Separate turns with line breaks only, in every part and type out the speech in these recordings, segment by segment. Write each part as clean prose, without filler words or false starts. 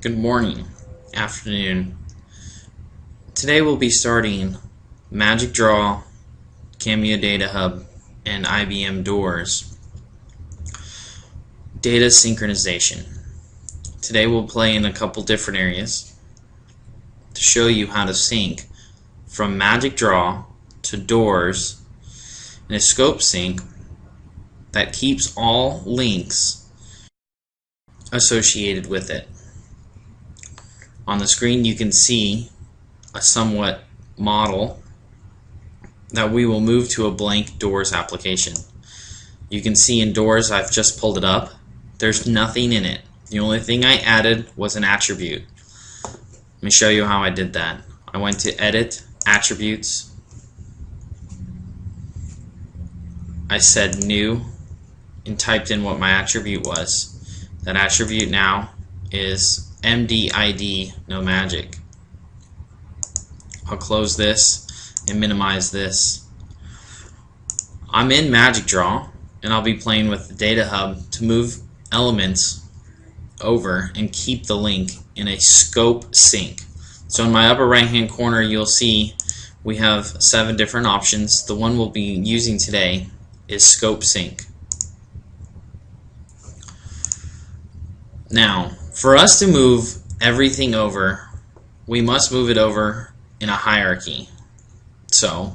Good morning, afternoon. Today we'll be starting MagicDraw, Cameo Data Hub, and IBM Doors data synchronization. Today we'll play in a couple different areas to show you how to sync from MagicDraw to Doors in a scope sync that keeps all links associated with it. On the screen you can see a somewhat model that we will move to a blank Doors application. You can see in Doors, I've just pulled it up. There's nothing in it. The only thing I added was an attribute. Let me show you how I did that. I went to Edit, Attributes. I said New and typed in what my attribute was. That attribute now is MDID no magic. I'll close this and minimize this. I'm in MagicDraw and I'll be playing with the Data Hub to move elements over and keep the link in a scope sync. So in my upper right hand corner you'll see we have 7 different options. The one we'll be using today is scope sync. Now, for us to move everything over, we must move it over in a hierarchy. So,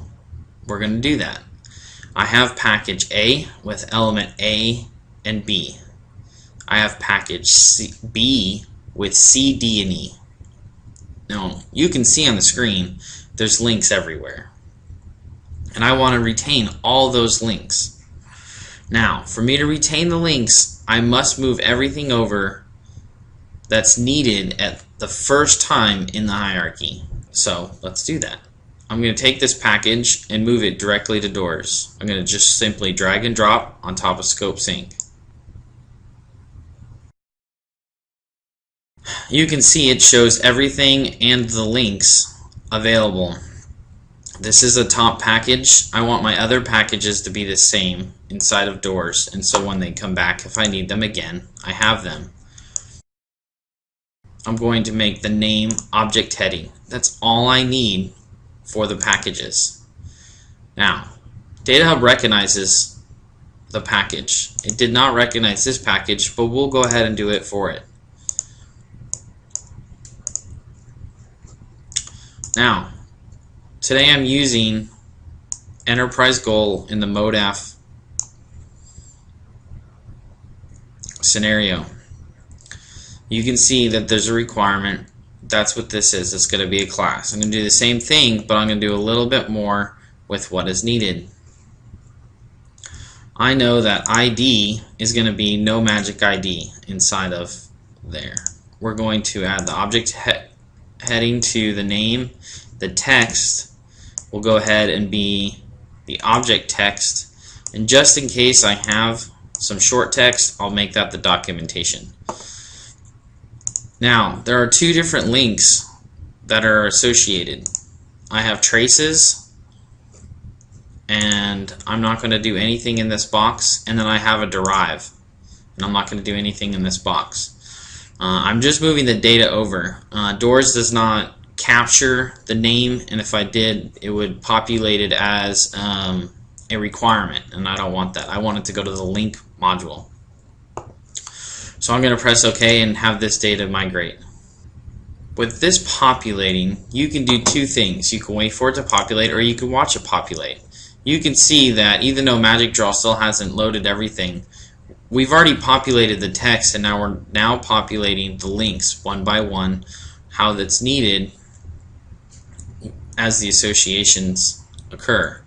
we're going to do that. I have package A with element A and B. I have package B with C, D, and E. Now, you can see on the screen there's links everywhere. And I want to retain all those links. Now, for me to retain the links, I must move everything over that's needed at the first time in the hierarchy. So let's do that. I'm going to take this package and move it directly to Doors. I'm going to just simply drag and drop on top of Scope Sync. You can see it shows everything and the links available. This is a top package. I want my other packages to be the same inside of Doors, and so when they come back, if I need them again, I have them. I'm going to make the name object heading. That's all I need for the packages. Now, Data Hub recognizes the package. It did not recognize this package, but we'll go ahead and do it for it. Now, today I'm using Enterprise Goal in the MODAF scenario. You can see that there's a requirement. That's what this is. It's going to be a class. I'm going to do the same thing, but I'm going to do a little bit more with what is needed. I know that ID is going to be no magic ID inside of there. We're going to add the object heading to the name. The text will go ahead and be the object text. And just in case I have some short text, I'll make that the documentation. Now, there are 2 different links that are associated. I have traces, and I'm not going to do anything in this box, and then I have a derive, and I'm not going to do anything in this box. I'm just moving the data over. Doors does not capture the name, and if I did, it would populate it as a requirement, and I don't want that. I want it to go to the link module. So I'm going to press OK and have this data migrate. With this populating, you can do 2 things. You can wait for it to populate, or you can watch it populate. You can see that even though MagicDraw still hasn't loaded everything, we've already populated the text, and now we're populating the links one by one, how that's needed as the associations occur.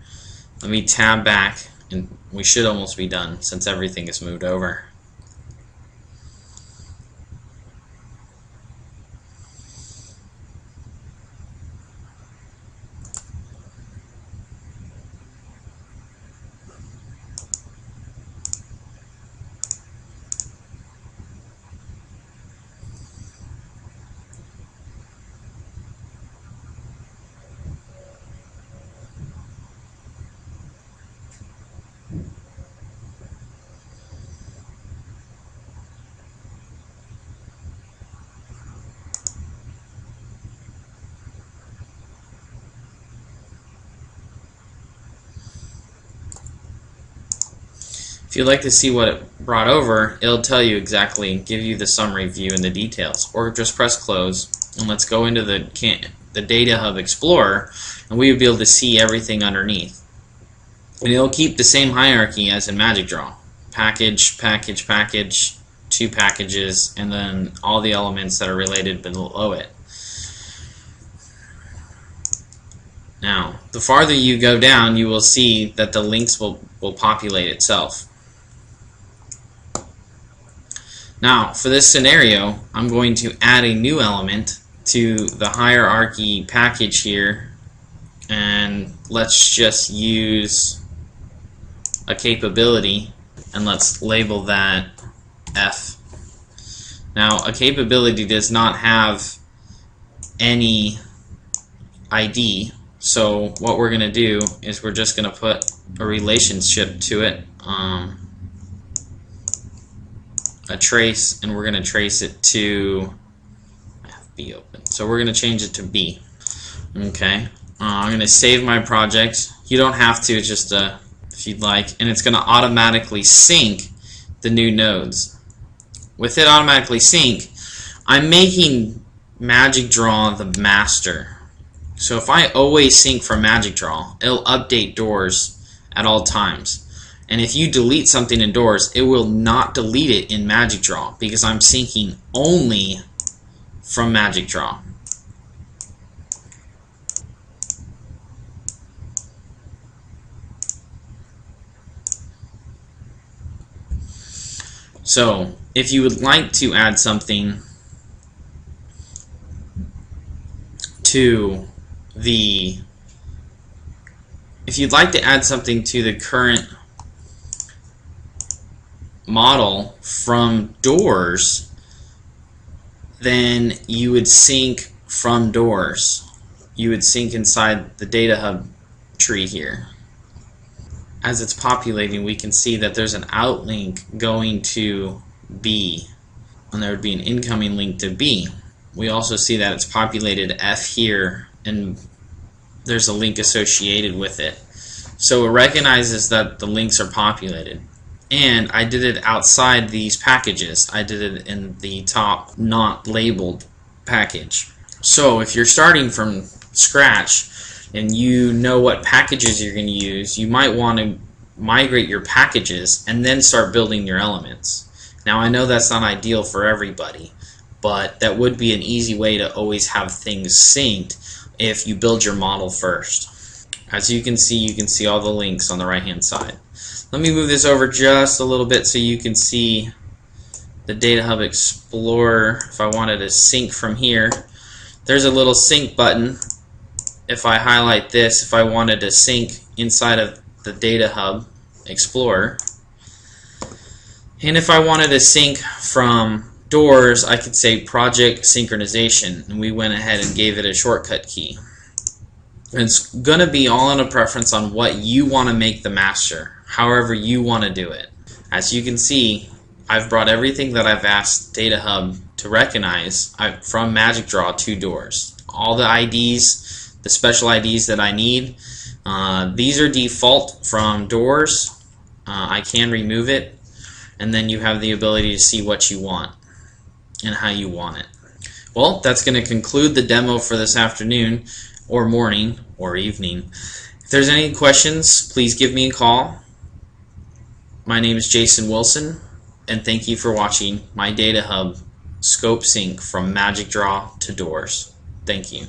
Let me tab back, and we should almost be done since everything is moved over. If you'd like to see what it brought over, it'll tell you exactly, give you the summary view and the details. Or just press close, and let's go into the Data Hub Explorer, and we will be able to see everything underneath. And it'll keep the same hierarchy as in MagicDraw. Package, package, package, 2 packages, and then all the elements that are related below it. Now, the farther you go down, you will see that the links will populate itself. Now, for this scenario, I'm going to add a new element to the hierarchy package here, and let's just use a capability, and let's label that F. Now, a capability does not have any ID, so what we're going to do is we're just going to put a relationship to it, a trace, and we're going to trace it to B open. So we're going to change it to B. Okay. I'm going to save my project. You don't have to, it's just if you'd like, and it's going to automatically sync the new nodes. With it automatically sync, I'm making MagicDraw the master. So if I always sync from MagicDraw, it'll update doors at all times. And if you delete something in doors, it will not delete it in MagicDraw because I'm syncing only from MagicDraw. So if you would like to add something to the current model from doors, then you would sync from doors. You would sync inside the Data Hub tree here. As it's populating, we can see that there's an out link going to B, and there would be an incoming link to B. We also see that it's populated F here, and there's a link associated with it. So it recognizes that the links are populated. And I did it outside these packages. I did it in the top not labeled package. So if you're starting from scratch and you know what packages you're going to use, you might want to migrate your packages and then start building your elements. Now I know that's not ideal for everybody, but that would be an easy way to always have things synced if you build your model first. As you can see all the links on the right hand side. Let me move this over just a little bit so you can see the Data Hub Explorer. If I wanted to sync from here, there's a little sync button. If I highlight this, if I wanted to sync inside of the Data Hub Explorer, and if I wanted to sync from doors, I could say Project Synchronization, and we went ahead and gave it a shortcut key. It's going to be all in a preference on what you want to make the master, however you want to do it. As you can see, I've brought everything that I've asked Data Hub to recognize from MagicDraw to doors. All the IDs, the special IDs that I need, these are default from doors. I can remove it, and then you have the ability to see what you want and how you want it. Well, that's going to conclude the demo for this afternoon, or morning, or evening. If there's any questions, please give me a call. My name is Jason Wilson, and thank you for watching my Data Hub Scope Sync from MagicDraw to doors. Thank you.